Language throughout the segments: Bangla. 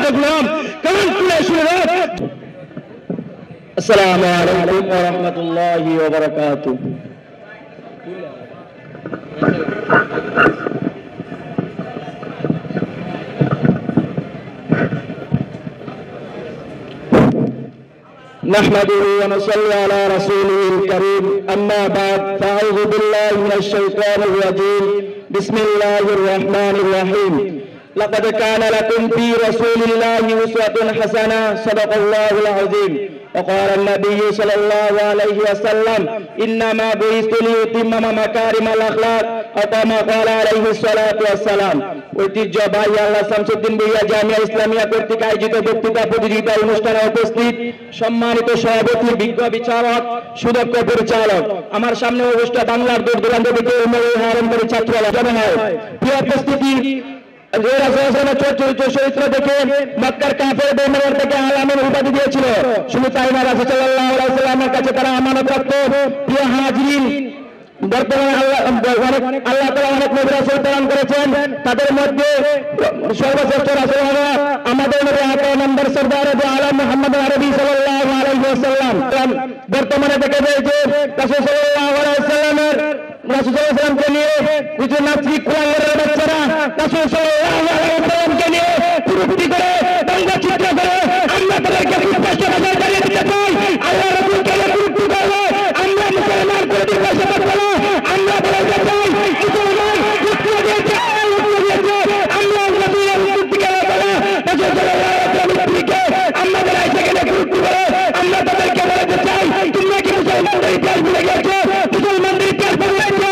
দেখলাম কারণ তুলে শুনে আসসালামু আলাইকুম ওয়া রাহমাতুল্লাহি ওয়া বারাকাতুহু نحمده ونصلي على رسوله الكريم أما بعد فأعوذ بالله من الشيطان الرجيم بسم الله الرحمن الرحيم لقد كان لكم في رسول الله أسوة حسنة صدق الله العظيم وقال النبي صلى الله عليه وسلم إنما بعثت لأتمم مكارم الأخلاق أو كما قال عليه الصلاة والسلام ঐতিহ্যবাহী আল্লাহ শামসুদ্দিন ভূঁইয়া জামিয়া ইসলামিয়া কর্তৃক আয়োজিত বক্তৃতা প্রতিযোগিতা অনুষ্ঠানে উপস্থিত সম্মানিত সভাপতি বিজ্ঞ বিচারক সুদক্ষ পরিচালক আমার সামনে উপস্থিত বাংলার দূর দূরান্ত থেকে হারমকারী ছাত্ররা জমা হয় প্রিয় উপস্থিতি চরিত্র দেখে মক্কার কাফের বেঈমানদের থেকে আলামিন উপাধি দিয়েছিল শুধু তাই না রাসূল সাল্লাল্লাহু আলাইহি ওয়াসাল্লামের কাছে তারা আমানত রাখত প্রিয় হাজিরিন বর্তমানে আল্লাহ তাআলা অনেক নবী রাসূল প্রেরণ করেছেন তাদের মধ্যে সর্বশ্রেষ্ঠ রাসূল হলো আমাদের নবী আকরাম নম্বর সরদার আলম মুহাম্মদ আরবি সাল্লাল্লাহু আলাইহি ওয়াসাল্লাম বর্তমানে দেখা যায় যে রাসূল সাল্লাল্লাহু আলাইহি ওয়াসাল্লামের রাসূল সাল্লাল্লাহু আলাইহি ওয়াসাল্লামকে নিয়ে কিছু নাস্তিক কুলাঙ্গারের বাচ্চারা রাসূল সাল্লাল্লাহু আলাইহি ওয়াসাল্লামকে নিয়ে কুরুক্তি করে দাঙ্গা চিত্র করে আমরা তাদেরকে স্পষ্ট ভাষায় জানিয়ে দিতে চাই আল্লাহ রাসূলকে কুরুক্তি করলে আমরা মুসলমান করে দিতে পারবো না আমরা বলতে চাই মুসলমান মুসলিম দিয়েছে আমরা নবীর মুক্তিকে বলা রাসূল সাল্লাল্লাহু আলাইহি ওয়াসাল্লামকে আমাদের আইসা গেলে কুরুক্তি করে আমরা তাদেরকে বলতে চাই তোমরা কি মুসলমানদের ইতিহাস ভুলে গেছো মুসলমানদের ইতিহাস ভুলে গেছো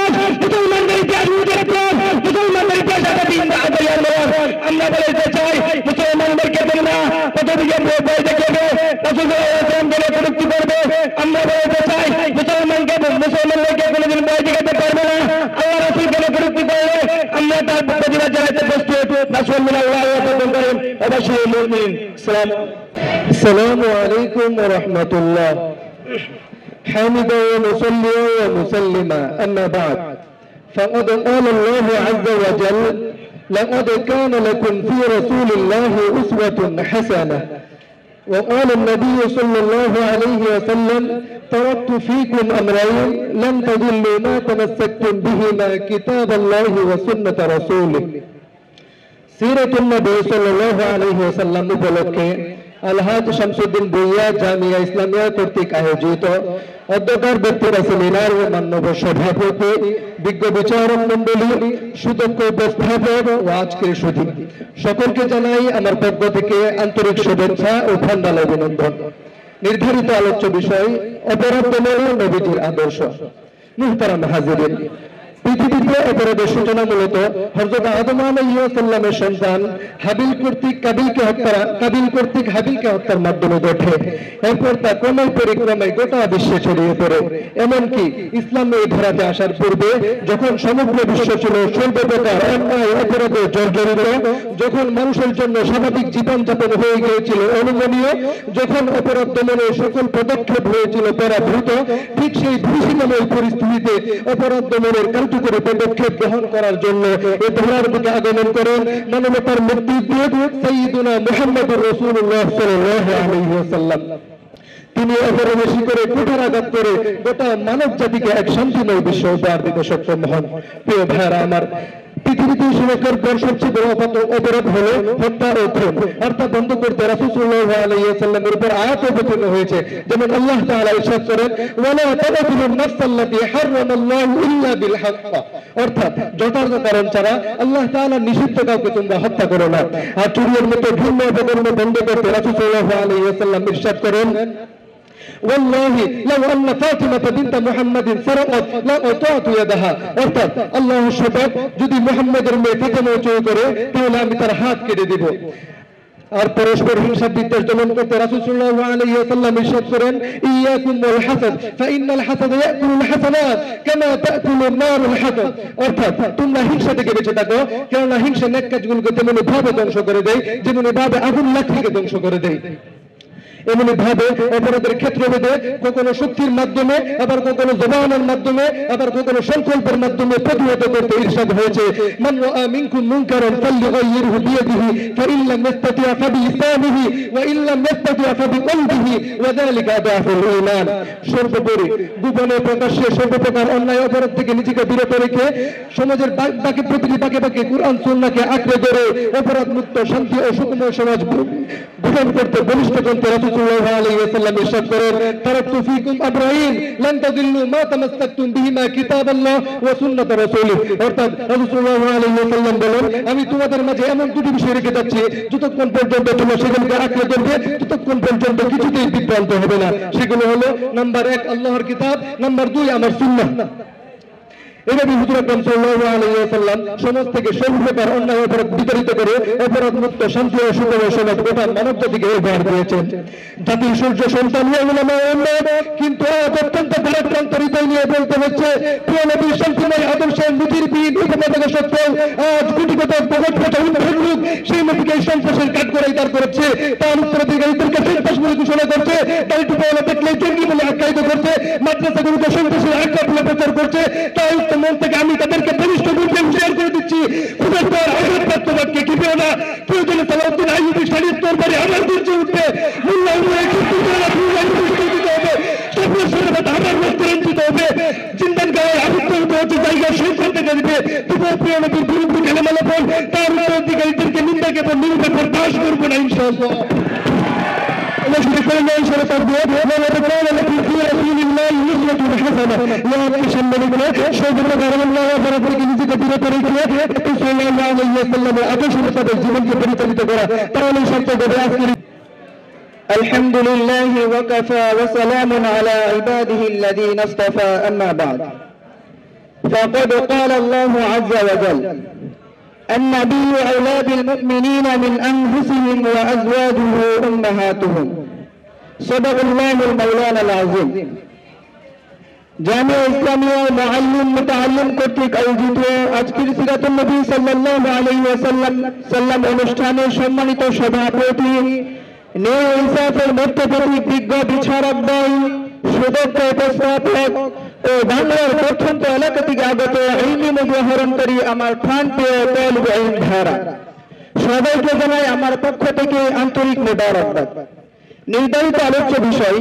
মুসলমানদের ইতিহাস ভুলে গেছো মুসলমানদের ইতিহাস আমরা বলতে চাই মুসলমানদেরকে তোমরা কতদিকে বই দেখাবে রাসূল সাল্লাল্লাহু আলাইহি ওয়াসাল্লাম বলে কুরুক্তি করবে আমরা বলতে চাই মুসলমানদেরকে কোনোদিন বই দেখাতে পারবে না আল্লাহ রাসূল বলে কুরুক্তি করলে আমরা তার প্রতিবাদ জানাতে প্রস্তুত রাসূলুল্লাহ করিম অবশ্যই মুমিন আসসালামু আলাইকুম ওয়া রাহমাতুল্লাহ حامدا ونصلي ومسلما أما بعد فقد قال الله عز وجل لقد كان لكم في رسول الله أسوة حسنة وقال النبي صلى الله عليه وسلم تركت فيكم أمرين لن تضلوا ما تمسكتم بهما كتاب الله وسنة رسوله سيرة النبي صلى الله عليه وسلم উপলক্ষে আলহাজ শামসুদ্দিন ভূঁইয়া জামিয়া ইসলামিয়া কর্তৃক আয়োজিত অধ্যক্ষার ব্যক্তিরা সেমিনার ও মানব সভাপতি বিজ্ঞ বিচারক মন্ডলী সুদক্ষ উপস্থাপক ও আজকের সুধী সকলকে জানাই আমার পক্ষ থেকে আন্তরিক শুভেচ্ছা ও ঠান্ডা অভিনন্দন নির্ধারিত আলোচ্য বিষয় অপরাধ দমন ও নবীজির আদর্শ মুহতারাম হাজিরিন পৃথিবীতে অপরাধের সূচনা মূলত হযরত আদম আলাইহিস সালামের সন্তান হাবিল কর্তৃক হাবিলকে হত্যার মাধ্যমে ঘটে এরপর তা ক্রমে পরিক্রমায় গোটা বিশ্বে ছড়িয়ে পড়ে এমনকি ইসলামে এই ধারাতে আসার পূর্বে যখন সমগ্র বিশ্ব ছিল সর্বপ্রকার অন্যায় অপরাধে জর্জরিত যখন মানুষের জন্য স্বাভাবিক জীবনযাপন হয়ে গিয়েছিল অনুমনীয় যখন অপরাধ দমনের সকল পদক্ষেপ হয়েছিল পরাভূত ঠিক সেই ভীষণময় পরিস্থিতিতে অপরাধ দমনের করে পদক্ষেপ গ্রহণ করার জন্য এই ধারার দিকে আগমন করেন মানবতার মুক্তিদূত সাইয়্যিদুনা মুহাম্মদুর রাসূলুল্লাহ সাল্লাল্লাহু আলাইহি ওয়াসাল্লাম তিনি অপরাধী করে কুঠারাঘাত করে গোটা মানব জাতিকে এক শান্তিময় বিশ্ব উপহার দিতে সক্ষম হন প্রিয় ভাইরা আমার পৃথিবীতে সুরক্ষার পর সবচেয়ে বড় অপরাধ হলো হত্যা ও খুন আর তা বন্ধ করতে রাসূল সাল্লাল্লাহু আলাইহি ওয়াসাল্লামের উপর আয়াত অবতীর্ণ হয়েছে যেমন আল্লাহ তাআলা ইরশাদ করেন ওয়ালা তাকতুলুন নাফসাল্লাতী হারামাল্লাহু ইল্লা বিল হক অর্থাৎ যথার্থ কারণ ছাড়া আল্লাহ তাআলা নিষিদ্ধ কাউকে তোমরা হত্যা করো না আর চুরির মতো ঘৃণ্য অপকর্ম বন্ধ করতে রাসূল সাল্লাল্লাহু আলাইহি ওয়াসাল্লাম ইরশাদ করেন والله لو أن فاطمة بنت محمد سرقت لقطعت يدها অর্থাৎ আল্লাহর শপথ যদি মুহাম্মদের মেয়ে ফাতেমা চুরি করে তাহলে আমি তার হাত কেটে দেব আর পরস্পর হিংসা বিদ্বেষ দমন করতে রাসূল সাল্লাল্লাহু আলাইহি ওয়াসাল্লাম ইরশাদ করেন ইয়াকুম ওয়াল হাসাদ ফাইনাল হাসাদ ইয়াকুলুল হাসানাত কামা তাকুলুন নারুল হাসাদ অর্থাৎ তোমরা হিংসা থেকে বেঁচে থাকো কারণ হিংসা নেক কাজগুলোকে তেমনি ভাবে ধ্বংস করে দেয় যেমনি ভাবে আগুন লাকড়িকে ধ্বংস করে দেয় এমনি ভাবে অপরাধের ক্ষেত্রভেদে কখনো শক্তির মাধ্যমে, আবার কখনো জবানের মাধ্যমে, আবার কখনো সংকল্পের মাধ্যমে প্রতিহত করতে ইরশাদ হয়েছে, মান রাআ মিনকুম মুনকারান ফালইয়ুগাইয়িরহু বিয়াদিহি ফাইন লাম ইয়াস্তাতি' ফাবিলিসানিহি ওয়া ইন লাম ইয়াস্তাতি' ফাবিকলবিহি ওয়া যালিকা আদাফুল ঈমান। সর্বোপরি গোপনে প্রকাশ্যে সর্বপ্রকার অন্যায় অপরাধ থেকে নিজেকে বিরত রেখে সমাজের বাকি প্রতিটি বাঁকে বাঁকে কুরআন সুন্নাহকে আঁকড়ে ধরে অপরাধ মুক্ত শান্তি ও সুখময় সমাজ গঠন করতে বলিষ্ঠ গ্রন্থে রাসূলুল্লাহ আলাইহি ওয়াসাল্লাম ইরশাদ করেন, তারাকতু ফীকুম আমরাইন লান তাযিল্লু মা তামাসসাকতুম বিহিমা কিতাবাল্লাহ ওয়া সুন্নাত রাসূলিহ। অর্থাৎ রাসূলুল্লাহ আলাইহি ওয়াসাল্লাম বলেন, আমি তোমাদের মাঝে এমন দুটি বিষয় রেখে যাচ্ছি, যতক্ষণ পর্যন্ত তোমরা সেগুলোকে আঁকড়ে ধরবে ততক্ষণ পর্যন্ত কিছুতেই বিভ্রান্ত হবে না। সেগুলো হলো, নাম্বার 1 আল্লাহর কিতাব, নাম্বার 2 আমার সুন্নাহ। এভাবে হুজুর আকরাম সাল্লাল্লাহু আলাইহি ওয়াসাল্লাম সমাজ থেকে সর্বপ্রকার অন্যায় অপরাধ বিতাড়িত করে অপরাধ মুক্ত শান্তি ও সুখময় সমাজ গোটা মানব জাতিকে উপহার দিয়েছেন। জাতির সূর্য সন্তান কিন্তু আজ অত্যন্ত ভারাক্রান্ত হৃদয় নিয়ে বলতে হচ্ছে, প্রিয় নবীর শান্তিময় আদর্শের নীতির বিদ উপপাদক সত্ত্বেও আজ কোটিগত বগট পথা উন্নয়ন লোক সেই নবীকে সন্ত্রাসের কাঠ করাই তার করেছে, তার উত্তরাধিকারীদেরকে সন্ত্রাস বলে ঘোষণা করছে, তার টুপিওয়ালা দেখলে জঙ্গি বলে আখ্যায়িত করছে, মাদ্রাসাগুলোকে সন্ত্রাসের আখ্যা বলে প্রচার করছে। তাই মন থেকে আমি তাদেরকে বলিষ্ঠ রূপে হুঁশিয়ার করে দিচ্ছি, খুদার আঘাতপ্রাপ্তবাদকে টিপেও না। প্রয়োজনে সালাউদ্দিন আইয়ুবী শাড়ির তরবারি আমার গর্জে উঠবে, মোল্লা উমরের দিতে হবে, সবুজ সরবত আমার রক্তে রঞ্জিত হবে, জিন্দান গায়ে আবদ্ধ হতে হচ্ছে জায়গা সেই করতে যাবে। তোমার প্রিয় নবীর বিরুদ্ধে কালেমা লেপন, তার উত্তরাধিকারীদেরকে নিন্দাকে নিরূপে বরদাস্ত করবো না ইনশাআল্লাহ। الحمد لله وكفى وسلام على عباده الذين اصطفى أما بعد فقد قال الله عز وجل النبي أولى بالمؤمنين من أنفسهم وأزواجه أمهاتهم صدق الله المولانا العظيم। জামিয়া ইসলামিয়া মুআল্লিম মুতাআল্লিম কর্তৃক আয়োজিত আজকের সিরাতুন নবী সাল্লাল্লাহু আলাইহি ওয়াসাল্লাম অনুষ্ঠানের সম্মানিত সভাপতি, নিউ ইনসাফের মধ্যপ্রতীক বিজ্ঞ বিচারকদ্বয়, সুদক্ষ উপস্থাপক ও বাংলার প্রত্যন্ত এলাকা থেকে আগত ইলমি মুগ্রহণকারী আমার প্রাণপ্রিয় তালিবে ইলম ভাইরা, সবাইকে জানাই আমার পক্ষ থেকে আন্তরিক মোবারকবাদ। নির্ধারিত আলোচ্য বিষয়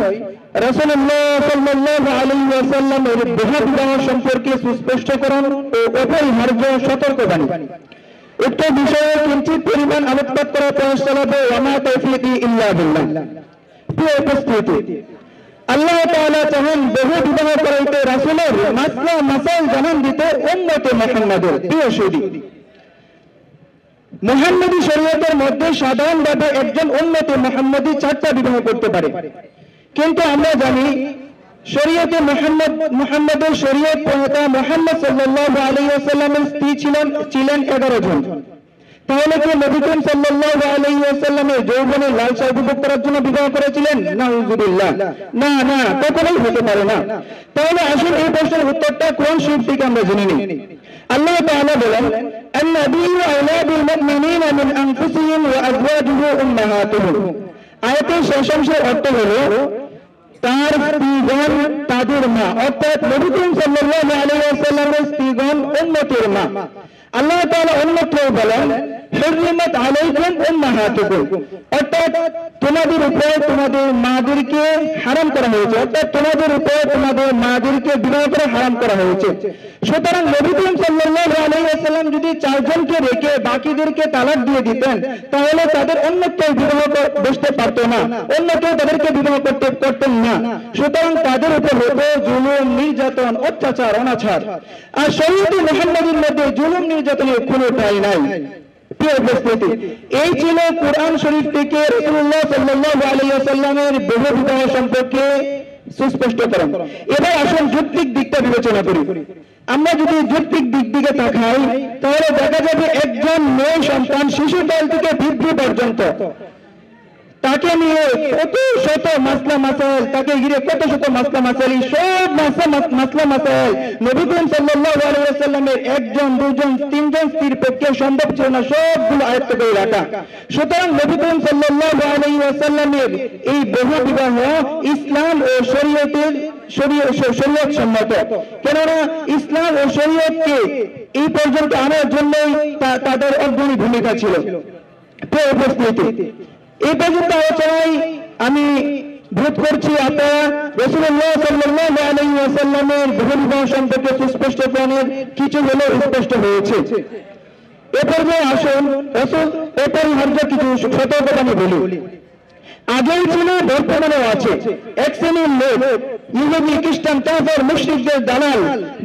রাসূলুল্লাহ সাল্লাল্লাহু আলাইহি ওয়াসাল্লামের বিবাহ সম্পর্কে সুস্পষ্টকরণ ও অপরিহার্য সতর্কবাণী। উক্ত বিষয়ে কিঞ্চিত পরিমাণ আলোকপাত করার প্রয়াস চালাবো। ওয়ামা তাওফীকি ইল্লা বিল্লাহ। প্রিয় উপস্থিতি, আল্লাহ তাআলা চাহেন বহু বিবাহ করাইতে রাসূলের মাসলা মাসাইল জানান দিতে উম্মতে মুহাম্মাদের। প্রিয় সুধী, মুহাম্মদী শরীয়তের মধ্যে সাধারণভাবে একজন উম্মতে মুহাম্মদী 4টা বিবাহ করতে পারে, কিন্তু আমরা জানি শরীয়তে মুহাম্মদের শরীয়ত প্রণেতা মুহাম্মদ সাল্লাল্লাহু আলাইহি ওয়াসাল্লামের স্ত্রী ছিলেন 11 জন। তাহলে কি নবী করিম সাল্লাল্লাহু আলাইহি ওয়াসাল্লামের যৌবনে লালসা উপভোগ করার জন্য বিবাহ করেছিলেন? নাউযুবিল্লাহ, না না, কখনোই হতে পারে না। তাহলে আসুন এই প্রশ্নের উত্তরটা কোরআন শরীফ থেকে আমরা জেনে নিই। আল্লাহ তাআলা বলেন, আন-নাবিয়্যু আওলা বিল মুমিনিনা মিন আনফুসিহিম ওয়া আজওয়াজুহু উম্মাহাতুহুম। আয়াতের শেষ অংশের অর্থ হলো তার স্ত্রীগণ তাদের মা, অর্থাৎ নবী করিম সাল্লাল্লাহু আলাইহি ওয়াসাল্লামের স্ত্রীগণ উম্মতের মা। আল্লাহ তাআলা অন্যত্র বলেন, হুররিমাত আলাইকুম উম্মাহাতুকুম, অর্থাৎ তোমাদের উপর তোমাদের মাদেরকে হারাম করা হয়েছে, অর্থাৎ তোমাদের উপর তোমাদের মাদেরকে বিবাহ করে হারাম করা হয়েছে। সুতরাং নবী করিম সাল্লাল্লাহু আলাইহি ওয়াসাল্লাম যদি 4 জনকে রেখে বাকিদেরকে তালাক দিয়ে দিতেন, তাহলে তাদের অন্য কেউ বিবাহ বসতে পারতো না, অন্য কেউ তাদেরকে বিবাহ করতেন না। সুতরাং তাদের উপর হতো জুলুম, নির্যাতন, অত্যাচার, অনাচার। আর শরীয়তে মুহাম্মদীর মধ্যে জুলুম নির্যাতনের কোনো ঠাঁই নাই। প্রিয় উপস্থিতি, এই ছিল কুরআন শরীফ থেকে রাসূলুল্লাহ সাল্লাল্লাহু আলাইহি ওয়াসাল্লামের বহু বিবাহ সম্পর্কে সুস্পষ্টকরণ। এবার আসুন যৌক্তিক দিকটা বিবেচনা করি। আমরা যদি যৌক্তিক দিক দিকে তাকাই, তাহলে দেখা যাবে একজন মেয়ে সন্তান শিশুকাল থেকে বৃদ্ধি পর্যন্ত তাকে নিয়ে কত শত মাসলা মাসাইল, তাকে ঘিরে কত শত মাসলা মাসাইল, সব মাসলা মাসাইল নবী করিম সাল্লাল্লাহু আলাইহি ওয়াসাল্লামের একজন, দুজন, তিনজন স্ত্রীর পক্ষে সম্ভব ছিল না সবগুলো আয়ত্ত করে রাখা। সুতরাং নবী করিম সাল্লাল্লাহু আলাইহি ওয়াসাল্লামের এই বহু বিবাহ ইসলাম ও শরীয়তের শরীয়ত সম্মত। কেননা ইসলাম ও শরীয়তকে এই পর্যন্ত আনার জন্যই তাদের অগ্রণী ভূমিকা ছিল। উপস্থিতি এই পর্যন্ত আলোচনায় আমি বোধ করছি আপনারা রাসূলুল্লাহ সাল্লাল্লাহু আলাইহি ওয়াসাল্লামের বহু বিবাহ সম্পর্কে সুস্পষ্টকরণের কিছু হলেও স্পষ্ট হয়েছে। এ পর্যায়ে আসুন অপরিহার্য কিছু সতর্কতা আমি বলি। আগেই ছিল, বর্তমানেও আছে এক শ্রেণীর লোক, ইহুদি, খ্রিস্টান, কাফের, মুশরিকদের দালাল,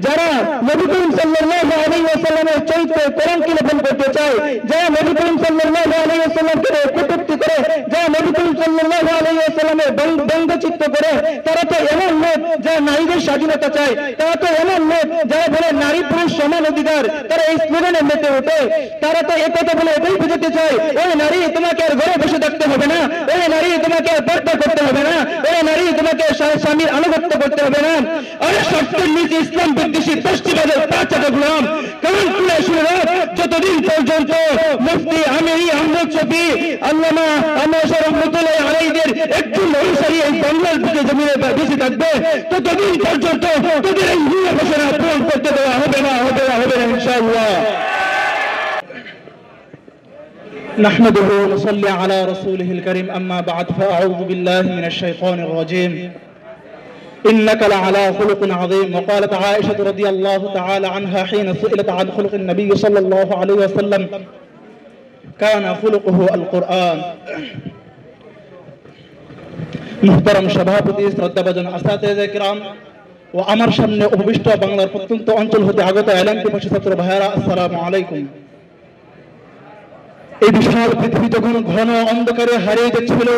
যারা নবী করিম সাল্লাল্লাহু আলাইহি ওয়াসাল্লামের চরিত্রে কলঙ্ক লেপন করতে চায়, যারা নবী করিম সাল্লাল্লাহু আলাইহি ওয়াসাল্লামকে কটূক্তি করে, যারা নবী করিম সাল্লাল্লাহু আলাইহি ওয়াসাল্লামের ব্যঙ্গচিত্ত করে, তারা তো এমন লোক যারা নারীদের স্বাধীনতা চায়, তারা তো এমন লোক যারা বলে নারী পুরুষ সমান অধিকার, তারা এই স্লোগানে মেতে ওঠে। তারা তো একথা বলে এটাই বুঝাতে চায়, ওই নারী তোমাকে আর ঘরে বসে থাকতে হবে না, ওই নারী তোমাকে পর্দা করতে হবে না, ওই নারী তোমাকে স্বামীর আনুগত্য করতে হবে না। আরে সত্যের নিচে ইসলাম বিদ্বেষী পশ্চিমবাদের পাঁচটা গোলাম কারণ খুলে শুনে যতদিন পর্যন্ত মুফতি আমিরি আহমদ শফি আল্লামা আনোয়ার রহমতুল্লাহ আলাইহিদের একজন অনুসারী এই বাংলার বুকে জমিনে বেঁচে থাকবে, ততদিন পর্যন্ত তোদের এই ভূমি ঘোষণা পূরণ করতে দেওয়া হবে না ইনশাআল্লাহ। نحمده ونصلي على رسوله الكريم أما بعد فأعوذ بالله من الشيطان الرجيم إنك لعلى خلق عظيم. وقالت عائشة رضي الله تعالى عنها حين سئلت عن خلق النبي صلى الله عليه وسلم كان خلقه القرآن. محترم সভাপতি, শ্রদ্ধাভাজন আসাতিজে কিরাম ও আমার সামনে উপবিষ্ট বাংলার প্রত্যন্ত অঞ্চল হতে আগত এলাম পিপাসী ছাত্র ভাইয়েরা, আসসালামু আলাইকুম। এই বিশাল পৃথিবী যখন ঘন অন্ধকারে হারিয়ে যাচ্ছিল,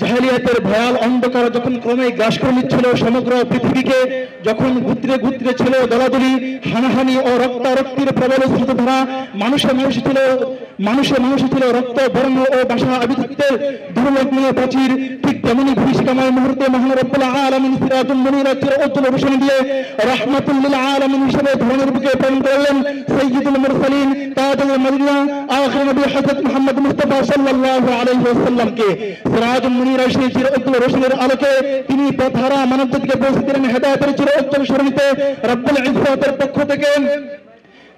জাহেলিয়াতের ভয়াল অন্ধকার যখন ক্রমে গ্রাস করে নিচ্ছিল সমগ্র পৃথিবীকে, যখন গুত্রে গুত্রে ছিল দলাদলি, হানাহানি ও রক্তারক্তির প্রবল স্রোতধারা, মানুষে মানুষে ছিল রক্ত, বর্ণ ও ভাষা আভিজাত্যের দুর্লভ নিয়ে প্রাচীর, ঠিক তেমনি ভূমিষ্কাময় মুহূর্তে মহান রব্বুল আলামিন সিরাজুল মুনিরা চিরউজ্জ্বল রোশনী দিয়ে রাহমাতুল লিল আলামিন হিসেবে ধরনের বুকে প্রেরণ করলেন সাইয়্যিদুল মুরসালিন তাজুল মদিনা আখির নবী হযরত মুহাম্মদ মুস্তাফা সাল্লাল্লাহু আলাইহি ওয়াসাল্লামকে। সিরাজুল মুনিরা সেই চিরউজ্জ্বল রোশনীর আলোকে তিনি পথহারা মানবজাতিকে পৌঁছে দিলেন হেদায়েতের চিরউজ্জ্বল সরণিতে। রব্বুল ইজ্জতের পক্ষ থেকে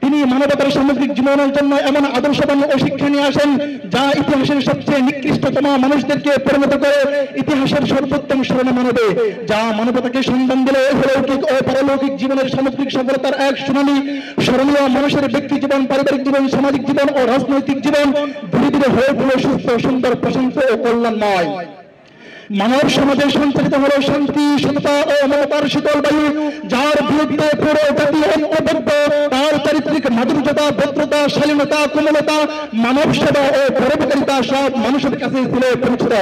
তিনি মানবতার সামগ্রিক জীবনের জন্য এমন আদর্শবান ও শিক্ষা নিয়ে আসেন যা ইতিহাসের সবচেয়ে নিকৃষ্টতম মানুষদেরকে পরিণত করে ইতিহাসের সর্বোত্তম স্মরণে মানবে, যা মানবতাকে সন্ধান দিলে অলৌকিক ও পারলৌকিক জীবনের সামগ্রিক সফলতার এক স্মরণীয় মানুষের ব্যক্তি জীবন, পারিবারিক জীবন, সামাজিক জীবন ও রাজনৈতিক জীবন ধীরে ধীরে হয়ে উঠল সুস্থ, সুন্দর, প্রশান্ত ও কল্যাণময়। মানব সমাজে সঞ্চালিত হলো শান্তি, সততা ও মমতার শীতল বায়ু, যার বিরুদ্ধে পুরো জাতি ঐক্যবদ্ধ। তার চারিত্রিক মাধুর্যতা, ভদ্রতা, শালীনতা, কোমলতা, মানব সেবা ও পরোপকারিতা সব মানুষের কাছে ছিল পরিচিত।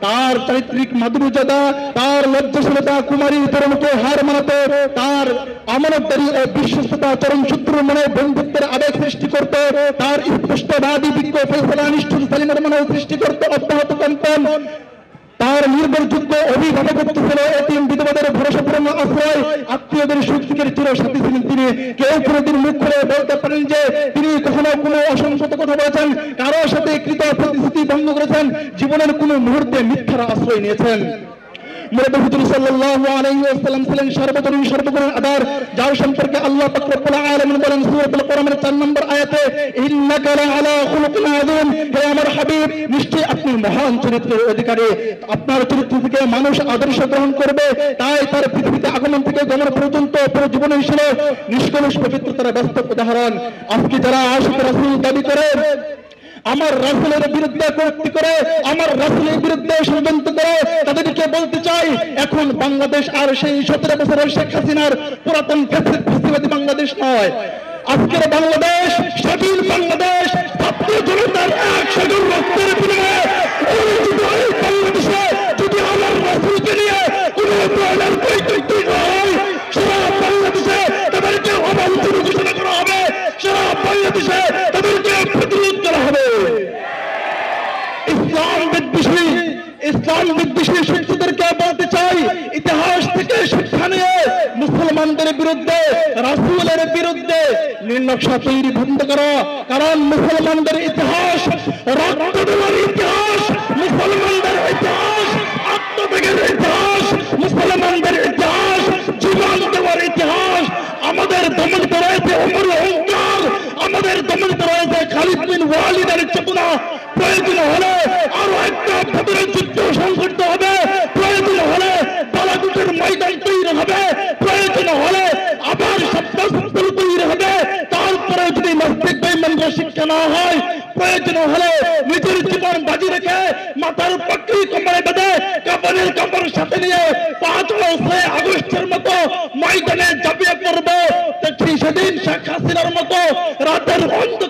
তার চারিত্রিক মাধুর্যতা, তার লজ্জাশীলতা কুমারী তরুণকে হার মানাতো, তার আমানতদারি ও বিশ্বস্ততা চরম শত্রুর মনে বন্ধুত্বের আবেগ সৃষ্টি করত, তার স্পষ্টবাদী বিজ্ঞ ফয়সালা নিষ্ঠুর সালিমের মনে সৃষ্টি করত অব্যাহত কম্পন। তার নির্ভরযোগ্য অভিভাবকত্ব ছিল এতিম বিধবাদের ভরসাপূর্ণ আশ্রয়, আত্মীয়দের সুখ সুখের চিরসাথী ছিলেন তিনি। কেউ কোনোদিন মুখ খুলে বলতে পারেন যে তিনি কখনো কোনো অসংযত কথা বলেছেন, কারোর সাথে কৃত প্রতিশ্রুতি ভঙ্গ করেছেন, জীবনের কোনো মুহূর্তে মিথ্যার আশ্রয় নিয়েছেন। মূলত হুজুর সাল্লাল্লাহু আলাইহি ওয়াসাল্লাম ছিলেন সর্বজনীন সর্বগুণের আধার, যার সম্পর্কে আল্লাহ পাক রব্বুল আলামিন বলেন সূরাতুল কোরআনের 4 নম্বর আয়াতে, ইন্নাকা লাআলা খুলুকিন আযীম, হে আমার হাবিব নিশ্চয়ই আপনি মহান চরিত্রের অধিকারী, আপনার চরিত্র থেকে মানুষ আদর্শ গ্রহণ করবে। তাই তার পৃথিবীতে আগমন থেকে গমন পর্যন্ত পুরো জীবনই ছিল নিষ্কলুষ পবিত্রতার বাস্তব উদাহরণ। আজকে যারা আশিক রাসূল দাবি করে, আমার রাসূলের বিরুদ্ধে কটূক্তি করে, আমার রাসূলের বিরুদ্ধে ষড়যন্ত্র করে, তাদেরকে বলতে চাই এখন বাংলাদেশ আর সেই 17 বছরের শেখ হাসিনার পুরাতন ফ্যাসিবাদী বাংলাদেশ নয়। আজকের বাংলাদেশ স্বাধীন বাংলাদেশ, ছাত্র জনতার এক সাগর রক্তের বিনিময়ে অর্জিত এই বাংলাদেশে যদি আমার রাসূলকে নিয়ে কোনো ধরনের বৈতরণিক হয়, সারা বাংলাদেশে তাদেরকে অবাঞ্ছিত ঘোষণা করা হবে, সারা বাংলাদেশে তাদেরকে প্রতিরোধ করা হবে। ইসলাম বিদ্বেষী বিদ্বেষী শক্তিদেরকে বলতে চাই, ইতিহাস থেকে শিক্ষা নিয়ে মুসলমানদের বিরুদ্ধে, রাসূলের বিরুদ্ধে নীলনকশা তৈরি বন্ধ করা। কারণ মুসলমানদের ইতিহাস রক্ত দেওয়ার ইতিহাস, মুসলমানদের ইতিহাস আত্মত্যাগের ইতিহাস, মুসলমানদের ইতিহাস জীবন দেওয়ার ইতিহাস। আমাদের দমনিত রয়েছে ওমর অহংকার, আমাদের দমনিত রয়েছে খালিদ বিন ওয়ালিদের চেতনা। প্রয়োজন হলে আরো একটা ভেতরে যুদ্ধ সংঘটিত হবে, প্রয়োজন হলে বালাগুটের ময়দান তৈরি হবে, প্রয়োজন হলে আবার সত্যাসত্য তৈরি হবে। তারপরে যদি নাস্তিক বেঈমানরা শিক্ষা না হয়, প্রয়োজন হলে নিজের জীবন বাজি রেখে মাথার পাগড়ি কোমরে বেঁধে কাফনের কাপড় সাথে নিয়ে 5 ও 6 আগস্টের মতো ময়দানে ঝাঁপিয়ে পড়বো। সেদিন শেখ হাসিনার মতো রাতের অন্ধকার